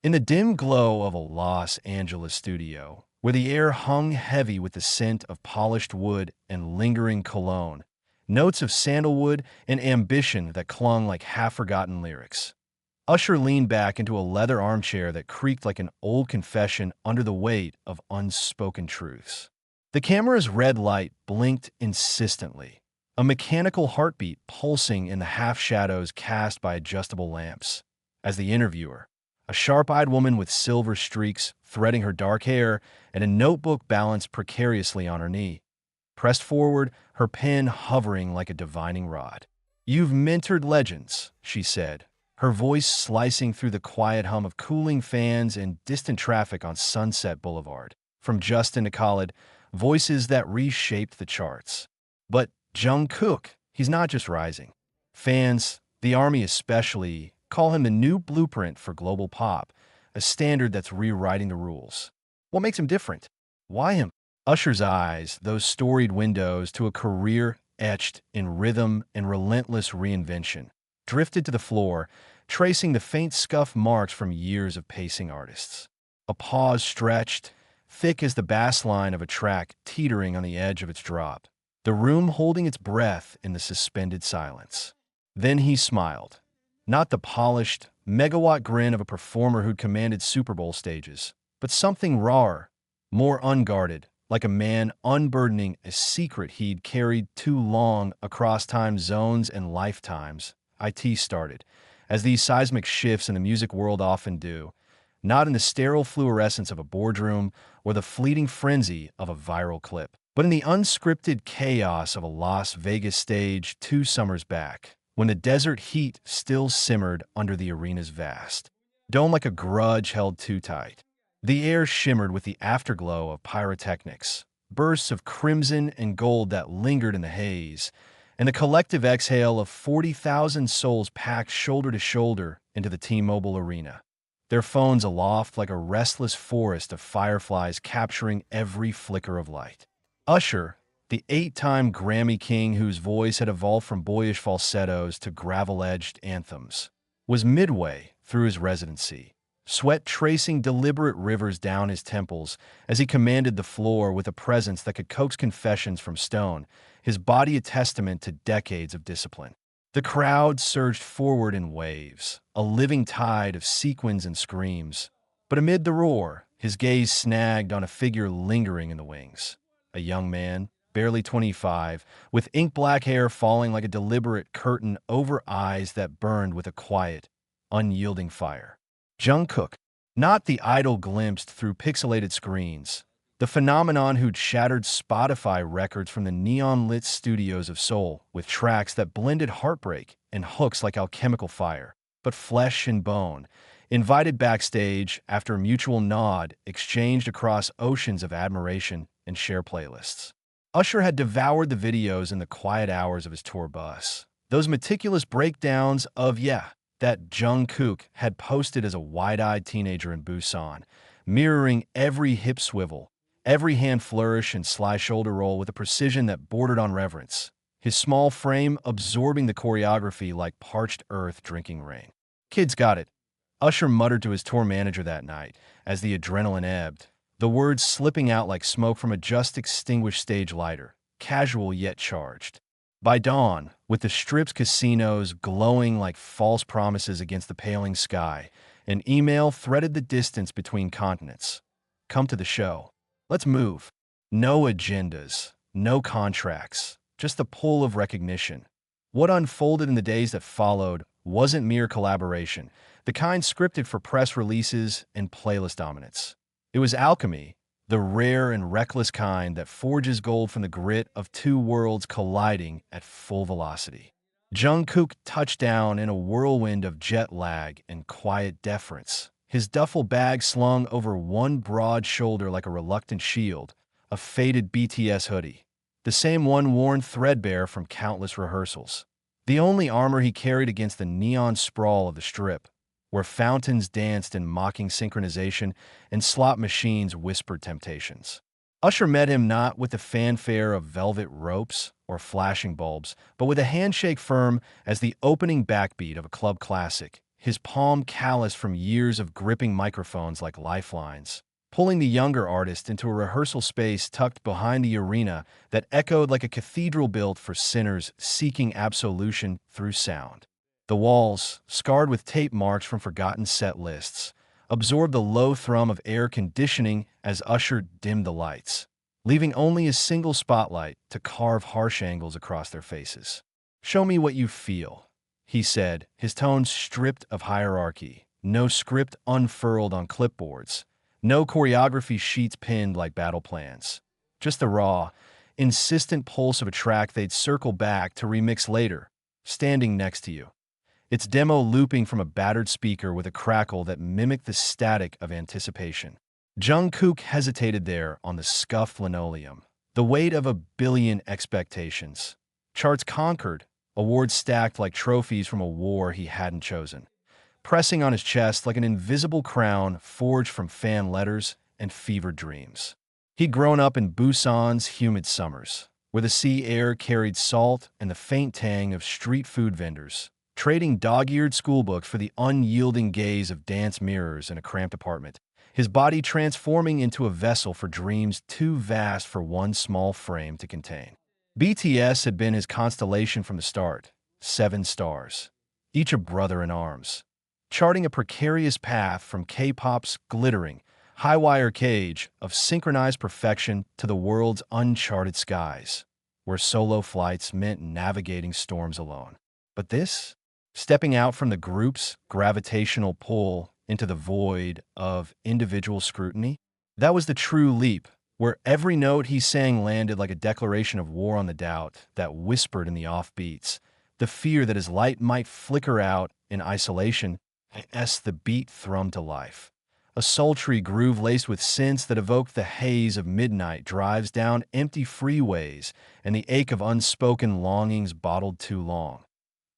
In the dim glow of a Los Angeles studio, where the air hung heavy with the scent of polished wood and lingering cologne, notes of sandalwood and ambition that clung like half-forgotten lyrics, Usher leaned back into a leather armchair that creaked like an old confession under the weight of unspoken truths. The camera's red light blinked insistently, a mechanical heartbeat pulsing in the half-shadows cast by adjustable lamps, as the interviewer, a sharp-eyed woman with silver streaks threading her dark hair and a notebook balanced precariously on her knee, pressed forward, her pen hovering like a divining rod. "You've mentored legends," she said, her voice slicing through the quiet hum of cooling fans and distant traffic on Sunset Boulevard. From Justin to Khaled, voices that reshaped the charts. But Jungkook, he's not just rising. Fans, the army especially, call him the new blueprint for global pop, a standard that's rewriting the rules. What makes him different? Why him? Usher's eyes, those storied windows to a career etched in rhythm and relentless reinvention, drifted to the floor, tracing the faint scuff marks from years of pacing artists. A pause stretched, thick as the bass line of a track teetering on the edge of its drop, the room holding its breath in the suspended silence. Then he smiled. Not the polished, megawatt grin of a performer who'd commanded Super Bowl stages, but something rawer, more unguarded, like a man unburdening a secret he'd carried too long across time zones and lifetimes. IT started, as these seismic shifts in the music world often do, not in the sterile fluorescence of a boardroom or the fleeting frenzy of a viral clip, but in the unscripted chaos of a Las Vegas stage 2 summers back, when the desert heat still simmered under the arena's vast dome like a grudge held too tight. The air shimmered with the afterglow of pyrotechnics, bursts of crimson and gold that lingered in the haze, and the collective exhale of 40,000 souls packed shoulder to shoulder into the T-Mobile Arena, their phones aloft like a restless forest of fireflies capturing every flicker of light. Usher, the 8-time Grammy king whose voice had evolved from boyish falsettos to gravel-edged anthems, was midway through his residency, sweat tracing deliberate rivers down his temples as he commanded the floor with a presence that could coax confessions from stone, his body a testament to decades of discipline. The crowd surged forward in waves, a living tide of sequins and screams. But amid the roar, his gaze snagged on a figure lingering in the wings. A young man, barely 25, with ink-black hair falling like a deliberate curtain over eyes that burned with a quiet, unyielding fire. Jungkook, not the idol glimpsed through pixelated screens, the phenomenon who'd shattered Spotify records from the neon-lit studios of Seoul with tracks that blended heartbreak and hooks like alchemical fire, but flesh and bone, invited backstage after a mutual nod exchanged across oceans of admiration and share playlists. Usher had devoured the videos in the quiet hours of his tour bus. Those meticulous breakdowns of, that Jungkook had posted as a wide-eyed teenager in Busan, mirroring every hip swivel, every hand flourish and sly shoulder roll with a precision that bordered on reverence, his small frame absorbing the choreography like parched earth drinking rain. "Kid's got it," Usher muttered to his tour manager that night as the adrenaline ebbed, the words slipping out like smoke from a just-extinguished stage lighter, casual yet charged. By dawn, with the Strip's casinos glowing like false promises against the paling sky, an email threaded the distance between continents. "Come to the show. Let's move." No agendas, no contracts, just the pull of recognition. What unfolded in the days that followed wasn't mere collaboration, the kind scripted for press releases and playlist dominance. It was alchemy, the rare and reckless kind that forges gold from the grit of two worlds colliding at full velocity. Jungkook touched down in a whirlwind of jet lag and quiet deference, his duffel bag slung over one broad shoulder like a reluctant shield, a faded BTS hoodie, the same one worn threadbare from countless rehearsals. The only armor he carried against the neon sprawl of the Strip, where fountains danced in mocking synchronization and slot machines whispered temptations. Usher met him not with the fanfare of velvet ropes or flashing bulbs, but with a handshake firm as the opening backbeat of a club classic, his palm calloused from years of gripping microphones like lifelines, pulling the younger artist into a rehearsal space tucked behind the arena that echoed like a cathedral built for sinners seeking absolution through sound. The walls, scarred with tape marks from forgotten set lists, absorbed the low thrum of air conditioning as Usher dimmed the lights, leaving only a single spotlight to carve harsh angles across their faces. "Show me what you feel," he said, his tones stripped of hierarchy, no script unfurled on clipboards, no choreography sheets pinned like battle plans. Just the raw, insistent pulse of a track they'd circle back to remix later, standing next to you. Its demo looping from a battered speaker with a crackle that mimicked the static of anticipation. Jungkook hesitated there on the scuffed linoleum, the weight of a billion expectations. Charts conquered, awards stacked like trophies from a war he hadn't chosen, pressing on his chest like an invisible crown forged from fan letters and fevered dreams. He'd grown up in Busan's humid summers, where the sea air carried salt and the faint tang of street food vendors, trading dog-eared schoolbooks for the unyielding gaze of dance mirrors in a cramped apartment, his body transforming into a vessel for dreams too vast for one small frame to contain. BTS had been his constellation from the start, 7 stars, each a brother in arms, charting a precarious path from K-pop's glittering, high-wire cage of synchronized perfection to the world's uncharted skies, where solo flights meant navigating storms alone. But this? Stepping out from the group's gravitational pull into the void of individual scrutiny? That was the true leap, where every note he sang landed like a declaration of war on the doubt that whispered in the offbeats, the fear that his light might flicker out in isolation as the beat thrummed to life. A sultry groove laced with synths that evoked the haze of midnight drives down empty freeways and the ache of unspoken longings bottled too long.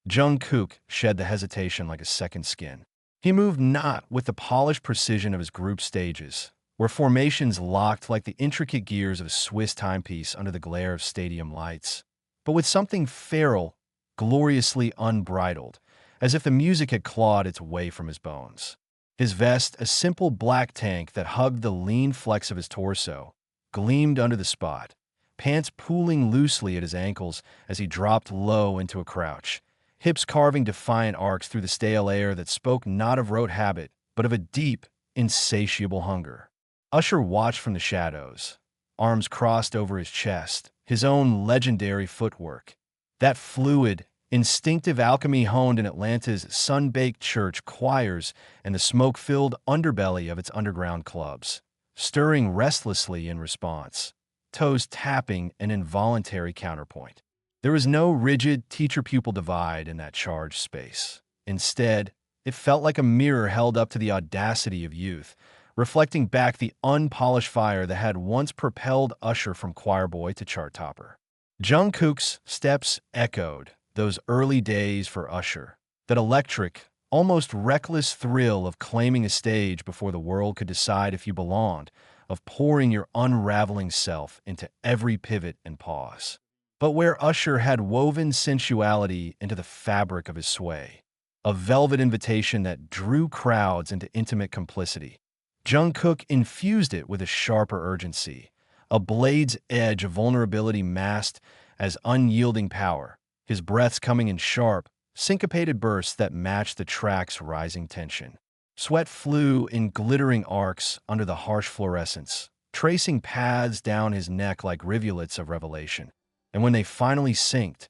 Jungkook shed the hesitation like a second skin. He moved not with the polished precision of his group stages, where formations locked like the intricate gears of a Swiss timepiece under the glare of stadium lights, but with something feral, gloriously unbridled, as if the music had clawed its way from his bones. His vest, a simple black tank that hugged the lean flex of his torso, gleamed under the spot, pants pooling loosely at his ankles as he dropped low into a crouch, hips carving defiant arcs through the stale air that spoke not of rote habit, but of a deep, insatiable hunger. Usher watched from the shadows, arms crossed over his chest, his own legendary footwork. That fluid, instinctive alchemy honed in Atlanta's sun-baked church choirs and the smoke-filled underbelly of its underground clubs, stirring restlessly in response, toes tapping an involuntary counterpoint. There was no rigid teacher-pupil divide in that charged space. Instead, it felt like a mirror held up to the audacity of youth, reflecting back the unpolished fire that had once propelled Usher from choir boy to chart topper. Jungkook's steps echoed those early days for Usher, that electric, almost reckless thrill of claiming a stage before the world could decide if you belonged, of pouring your unraveling self into every pivot and pause. But where Usher had woven sensuality into the fabric of his sway, a velvet invitation that drew crowds into intimate complicity, Jungkook infused it with a sharper urgency, a blade's edge of vulnerability masked as unyielding power, his breaths coming in sharp, syncopated bursts that matched the track's rising tension. Sweat flew in glittering arcs under the harsh fluorescence, tracing paths down his neck like rivulets of revelation. And when they finally synced,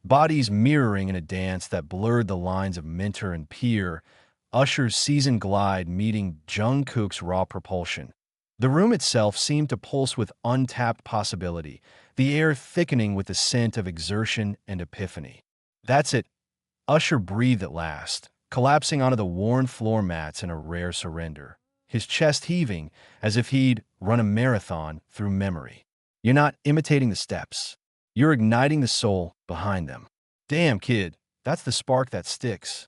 bodies mirroring in a dance that blurred the lines of mentor and peer, Usher's seasoned glide meeting Jungkook's raw propulsion. The room itself seemed to pulse with untapped possibility, the air thickening with the scent of exertion and epiphany. "That's it," Usher breathed at last, collapsing onto the worn floor mats in a rare surrender, his chest heaving as if he'd run a marathon through memory. "You're not imitating the steps. You're igniting the soul behind them. Damn, kid, that's the spark that sticks."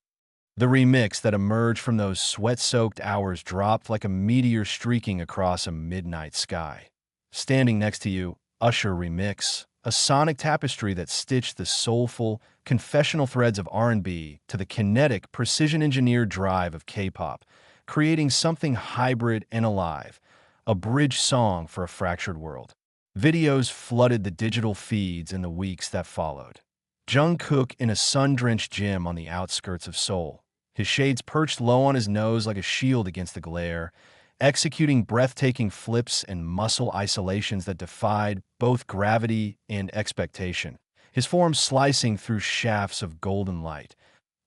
The remix that emerged from those sweat-soaked hours dropped like a meteor streaking across a midnight sky. "Standing Next to You," Usher remix, a sonic tapestry that stitched the soulful, confessional threads of R&B to the kinetic, precision-engineered drive of K-pop, creating something hybrid and alive, a bridge song for a fractured world. Videos flooded the digital feeds in the weeks that followed. Jungkook in a sun-drenched gym on the outskirts of Seoul, his shades perched low on his nose like a shield against the glare, executing breathtaking flips and muscle isolations that defied both gravity and expectation, his form slicing through shafts of golden light.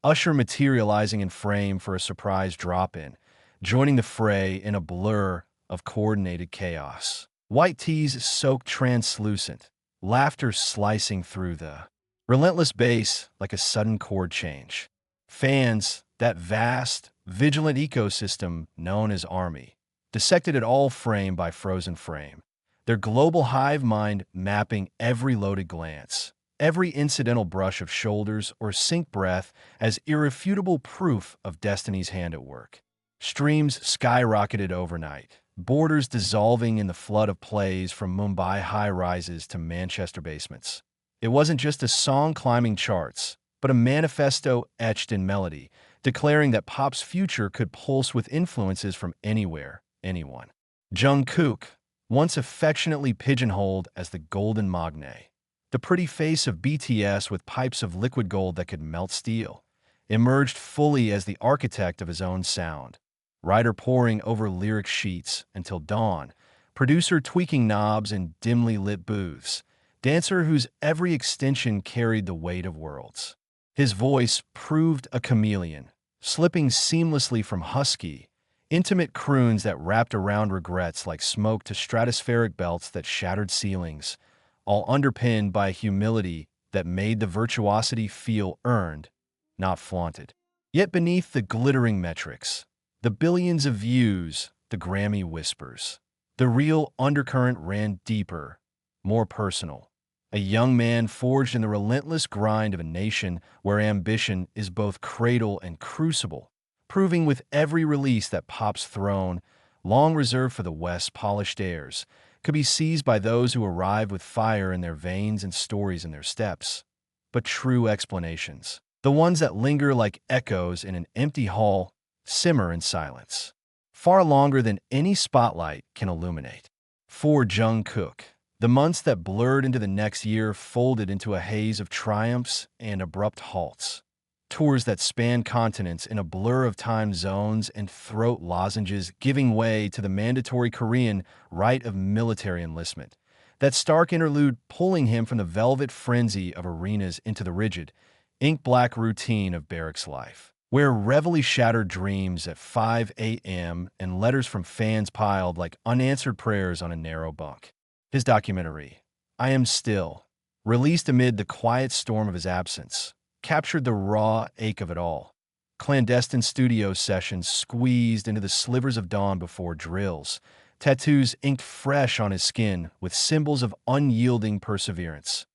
Usher materializing in frame for a surprise drop-in, joining the fray in a blur of coordinated chaos. White tees soaked translucent, laughter slicing through the relentless bass like a sudden chord change. Fans, that vast, vigilant ecosystem known as ARMY, dissected it all frame by frozen frame, their global hive mind mapping every loaded glance, every incidental brush of shoulders or sync breath as irrefutable proof of destiny's hand at work. Streams skyrocketed overnight, borders dissolving in the flood of plays from Mumbai high-rises to Manchester basements. It wasn't just a song climbing charts, but a manifesto etched in melody, declaring that pop's future could pulse with influences from anywhere, anyone. Jungkook, once affectionately pigeonholed as the Golden Magne, the pretty face of BTS with pipes of liquid gold that could melt steel, emerged fully as the architect of his own sound. Writer poring over lyric sheets until dawn, producer tweaking knobs in dimly lit booths, dancer whose every extension carried the weight of worlds. His voice proved a chameleon, slipping seamlessly from husky, intimate croons that wrapped around regrets like smoke to stratospheric belts that shattered ceilings, all underpinned by a humility that made the virtuosity feel earned, not flaunted. Yet beneath the glittering metrics, the billions of views, the Grammy whispers, the real undercurrent ran deeper, more personal. A young man forged in the relentless grind of a nation where ambition is both cradle and crucible, proving with every release that pop's throne, long reserved for the West's polished heirs, could be seized by those who arrive with fire in their veins and stories in their steps. But true explanations, the ones that linger like echoes in an empty hall, simmer in silence, far longer than any spotlight can illuminate. For Jungkook, the months that blurred into the next year folded into a haze of triumphs and abrupt halts. Tours that spanned continents in a blur of time zones and throat lozenges giving way to the mandatory Korean rite of military enlistment. That stark interlude pulling him from the velvet frenzy of arenas into the rigid, ink-black routine of barracks life, where reveille shattered dreams at 5 a.m. and letters from fans piled like unanswered prayers on a narrow bunk. His documentary, I Am Still, released amid the quiet storm of his absence, captured the raw ache of it all. Clandestine studio sessions squeezed into the slivers of dawn before drills, tattoos inked fresh on his skin with symbols of unyielding perseverance.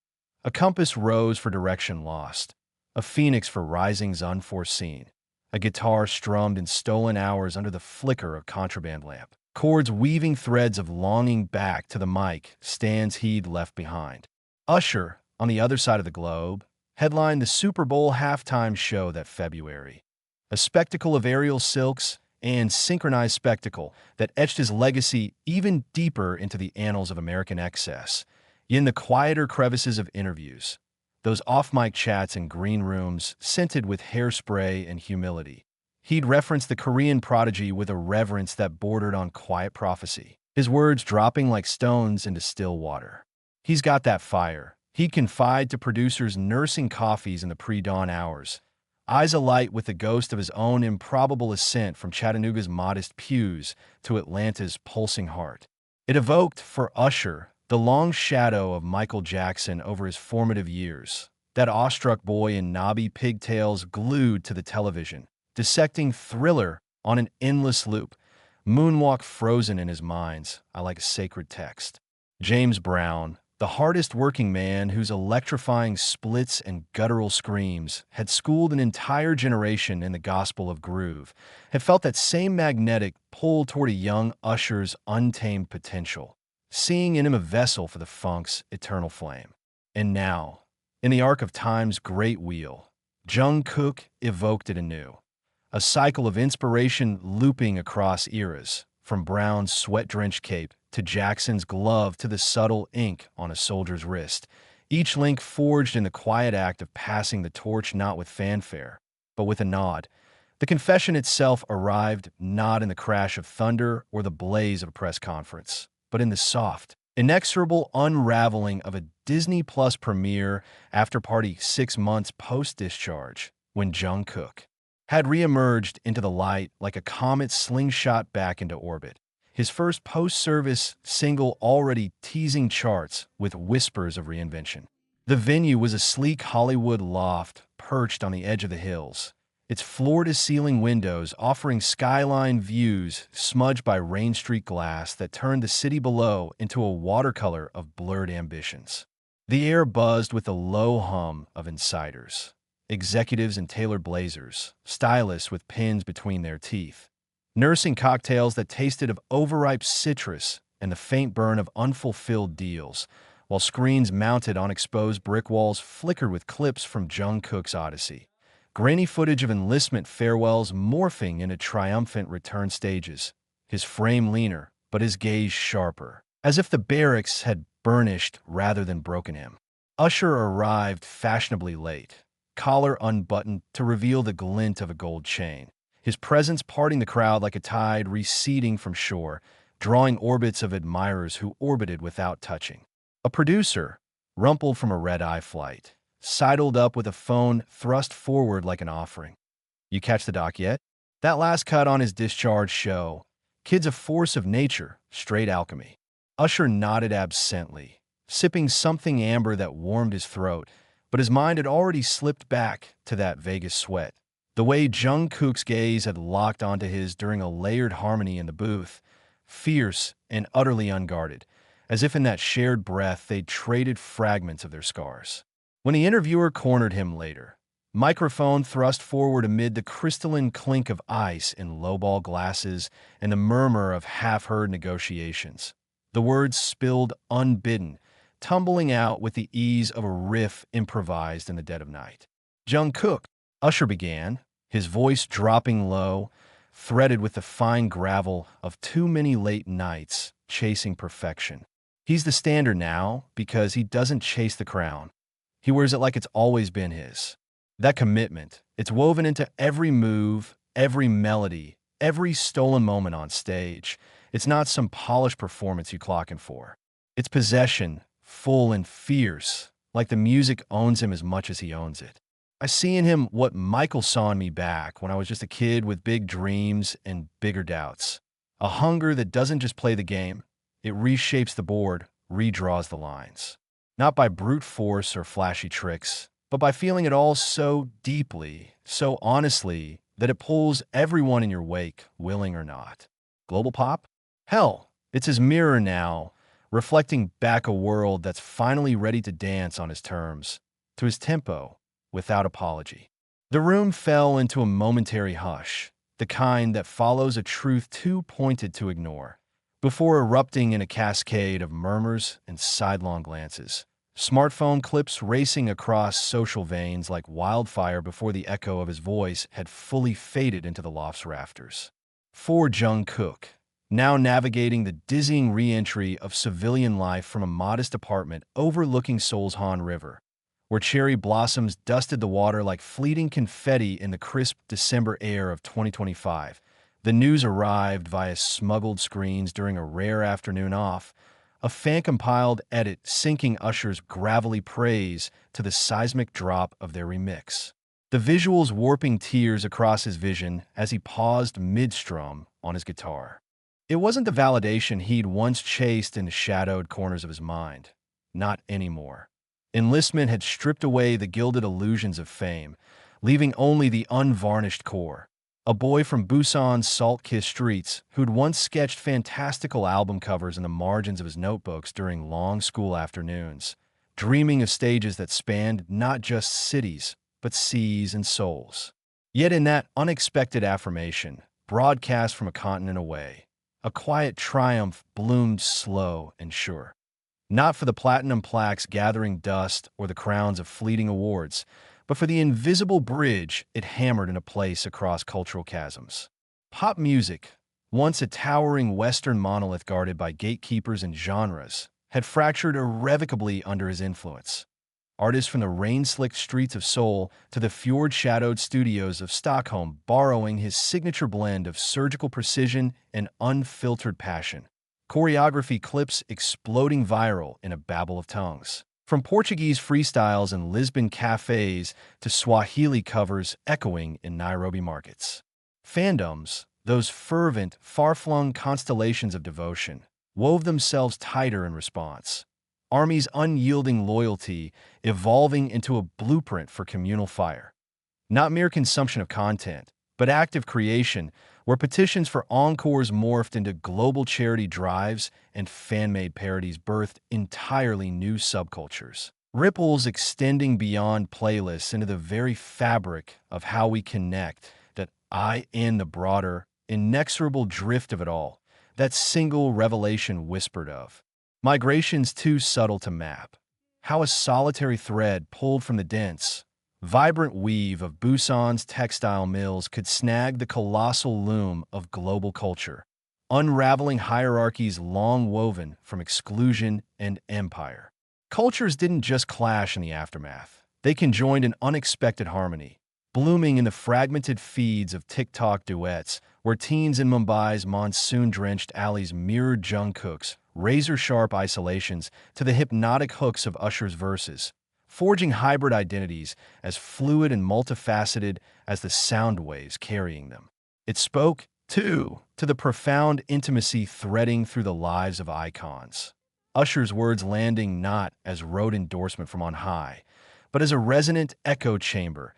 A compass rose for direction lost, a phoenix for risings unforeseen, a guitar strummed in stolen hours under the flicker of contraband lamp. Chords weaving threads of longing back to the mic stands he'd left behind. Usher, on the other side of the globe, headlined the Super Bowl halftime show that February. A spectacle of aerial silks and synchronized spectacle that etched his legacy even deeper into the annals of American excess. Yet in the quieter crevices of interviews, those off-mic chats in green rooms scented with hairspray and humility, he'd referenced the Korean prodigy with a reverence that bordered on quiet prophecy, his words dropping like stones into still water. He's got that fire. He'd confide to producers nursing coffees in the pre-dawn hours, eyes alight with the ghost of his own improbable ascent from Chattanooga's modest pews to Atlanta's pulsing heart. It evoked, for Usher, the long shadow of Michael Jackson over his formative years, that awestruck boy in knobby pigtails glued to the television, dissecting Thriller on an endless loop, moonwalk frozen in his mind's eye like a sacred text. James Brown, the hardest working man whose electrifying splits and guttural screams had schooled an entire generation in the gospel of groove, had felt that same magnetic pull toward a young Usher's untamed potential, seeing in him a vessel for the funk's eternal flame. And now, in the arc of time's great wheel, Jungkook evoked it anew. A cycle of inspiration looping across eras, from Brown's sweat-drenched cape to Jackson's glove to the subtle ink on a soldier's wrist, each link forged in the quiet act of passing the torch not with fanfare, but with a nod. The confession itself arrived not in the crash of thunder or the blaze of a press conference, but in the soft, inexorable unraveling of a Disney Plus premiere after-party 6 months post-discharge, when Jungkook had re-emerged into the light like a comet slingshot back into orbit. His first post-service single already teasing charts with whispers of reinvention. The venue was a sleek Hollywood loft perched on the edge of the hills, its floor-to-ceiling windows offering skyline views smudged by rain-streaked glass that turned the city below into a watercolor of blurred ambitions. The air buzzed with a low hum of insiders, executives in tailored blazers, stylists with pins between their teeth, nursing cocktails that tasted of overripe citrus and the faint burn of unfulfilled deals, while screens mounted on exposed brick walls flickered with clips from Jungkook's Odyssey. Grainy footage of enlistment farewells morphing into triumphant return stages, his frame leaner, but his gaze sharper, as if the barracks had burnished rather than broken him. Usher arrived fashionably late, collar unbuttoned to reveal the glint of a gold chain, his presence parting the crowd like a tide receding from shore, drawing orbits of admirers who orbited without touching. A producer, rumpled from a red-eye flight, sidled up with a phone thrust forward like an offering. "You catch the doc yet? That last cut on his discharge show. Kid's a force of nature, straight alchemy." Usher nodded absently, sipping something amber that warmed his throat, but his mind had already slipped back to that Vegas sweat. The way Jungkook's gaze had locked onto his during a layered harmony in the booth, fierce and utterly unguarded, as if in that shared breath they'd traded fragments of their scars. When the interviewer cornered him later, microphone thrust forward amid the crystalline clink of ice in lowball glasses and the murmur of half-heard negotiations, the words spilled unbidden, tumbling out with the ease of a riff improvised in the dead of night. "Jungkook," Usher began, his voice dropping low, threaded with the fine gravel of too many late nights chasing perfection. He's the standard now because he doesn't chase the crown. He wears it like it's always been his. That commitment, it's woven into every move, every melody, every stolen moment on stage. It's not some polished performance you clock in for. It's possession, full and fierce, like the music owns him as much as he owns it. I see in him what Michael saw in me back when I was just a kid with big dreams and bigger doubts. A hunger that doesn't just play the game, it reshapes the board, redraws the lines. Not by brute force or flashy tricks, but by feeling it all so deeply, so honestly, that it pulls everyone in your wake, willing or not. Global pop? Hell, it's his mirror now, reflecting back a world that's finally ready to dance on his terms, to his tempo, without apology. The room fell into a momentary hush, the kind that follows a truth too pointed to ignore, before erupting in a cascade of murmurs and sidelong glances. Smartphone clips racing across social veins like wildfire before the echo of his voice had fully faded into the loft's rafters. For Jungkook, now navigating the dizzying re-entry of civilian life from a modest apartment overlooking Seoul's Han River, where cherry blossoms dusted the water like fleeting confetti in the crisp December air of 2025, the news arrived via smuggled screens during a rare afternoon off, a fan-compiled edit syncing Usher's gravelly praise to the seismic drop of their remix. The visuals warping tears across his vision as he paused mid-strum on his guitar. It wasn't the validation he'd once chased in the shadowed corners of his mind. Not anymore. Enlistment had stripped away the gilded illusions of fame, leaving only the unvarnished core. A boy from Busan's salt-kissed streets who'd once sketched fantastical album covers in the margins of his notebooks during long school afternoons, dreaming of stages that spanned not just cities, but seas and souls. Yet in that unexpected affirmation, broadcast from a continent away, a quiet triumph bloomed slow and sure. not for the platinum plaques gathering dust or the crowns of fleeting awards, but for the invisible bridge it hammered into place across cultural chasms. Pop music, once a towering Western monolith guarded by gatekeepers and genres, had fractured irrevocably under his influence. Artists from the rain-slicked streets of Seoul to the fjord-shadowed studios of Stockholm borrowing his signature blend of surgical precision and unfiltered passion. Choreography clips exploding viral in a babble of tongues. From Portuguese freestyles in Lisbon cafes to Swahili covers echoing in Nairobi markets. Fandoms, those fervent, far-flung constellations of devotion, wove themselves tighter in response. Army's unyielding loyalty evolving into a blueprint for communal fire. Not mere consumption of content, but active creation, where petitions for encores morphed into global charity drives and fan-made parodies birthed entirely new subcultures. Ripples extending beyond playlists into the very fabric of how we connect, that in the broader, inexorable drift of it all, that single revelation whispered of. Migrations too subtle to map. How a solitary thread pulled from the dense, vibrant weave of Busan's textile mills could snag the colossal loom of global culture, unraveling hierarchies long woven from exclusion and empire. Cultures didn't just clash in the aftermath. They conjoined in unexpected harmony, blooming in the fragmented feeds of TikTok duets, where teens in Mumbai's monsoon-drenched alleys mirrored Jungkook's razor-sharp isolations to the hypnotic hooks of Usher's verses, forging hybrid identities as fluid and multifaceted as the sound waves carrying them. It spoke, too, to the profound intimacy threading through the lives of icons. Usher's words landing not as rote endorsement from on high, but as a resonant echo chamber,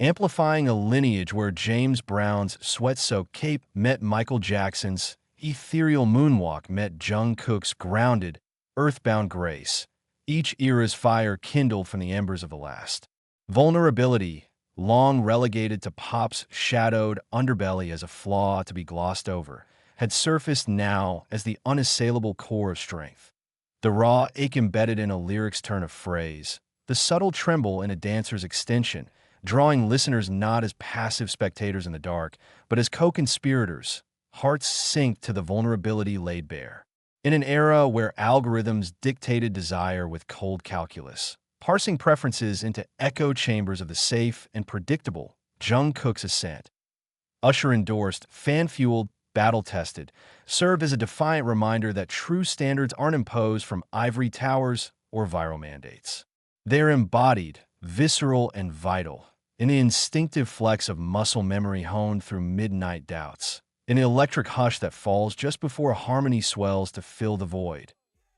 amplifying a lineage where James Brown's sweat-soaked cape met Michael Jackson's ethereal moonwalk met Jungkook's grounded, earthbound grace, each era's fire kindled from the embers of the last. Vulnerability, long relegated to pop's shadowed underbelly as a flaw to be glossed over, had surfaced now as the unassailable core of strength. The raw ache embedded in a lyric's turn of phrase, the subtle tremble in a dancer's extension, drawing listeners not as passive spectators in the dark, but as co-conspirators, hearts sink to the vulnerability laid bare. In an era where algorithms dictated desire with cold calculus, parsing preferences into echo chambers of the safe and predictable, Jungkook's ascent, Usher-endorsed, fan-fueled, battle-tested, served as a defiant reminder that true standards aren't imposed from ivory towers or viral mandates. They're embodied, visceral, and vital, in the instinctive flex of muscle memory honed through midnight doubts, in the electric hush that falls just before harmony swells to fill the void.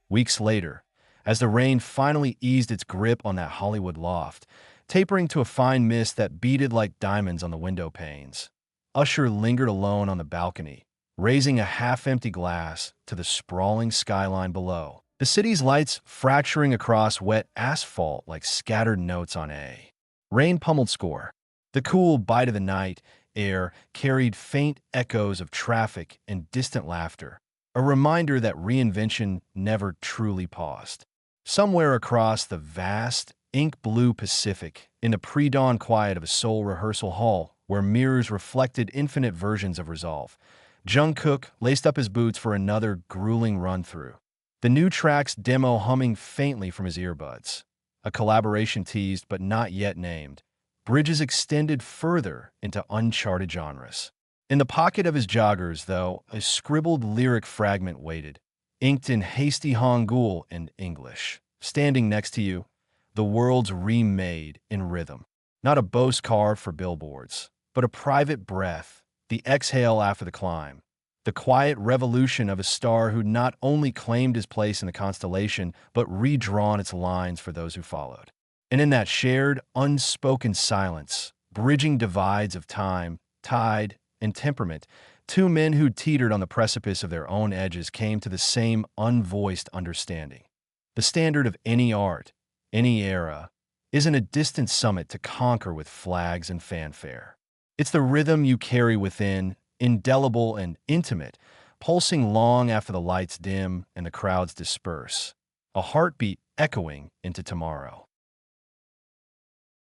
Weeks later, as the rain finally eased its grip on that Hollywood loft, tapering to a fine mist that beaded like diamonds on the window panes, Usher lingered alone on the balcony, raising a half-empty glass to the sprawling skyline below, the city's lights fracturing across wet asphalt like scattered notes on a rain-pummeled score. The cool bite of the night air carried faint echoes of traffic and distant laughter, a reminder that reinvention never truly paused. Somewhere across the vast, ink-blue Pacific, in the pre-dawn quiet of a Seoul rehearsal hall where mirrors reflected infinite versions of resolve, Jungkook laced up his boots for another grueling run-through, the new track's demo humming faintly from his earbuds. A collaboration teased but not yet named, bridges extended further into uncharted genres. In the pocket of his joggers, though, a scribbled lyric fragment waited, inked in hasty Hangul and English. Standing next to you, the world's remade in rhythm. Not a boast carved for billboards, but a private breath, the exhale after the climb. The quiet revolution of a star who not only claimed his place in the constellation, but redrawn its lines for those who followed. And in that shared, unspoken silence, bridging divides of time, tide, and temperament, two men who teetered on the precipice of their own edges came to the same unvoiced understanding. The standard of any art, any era, isn't a distant summit to conquer with flags and fanfare. It's the rhythm you carry within, indelible and intimate, pulsing long after the lights dim and the crowds disperse. a heartbeat echoing into tomorrow.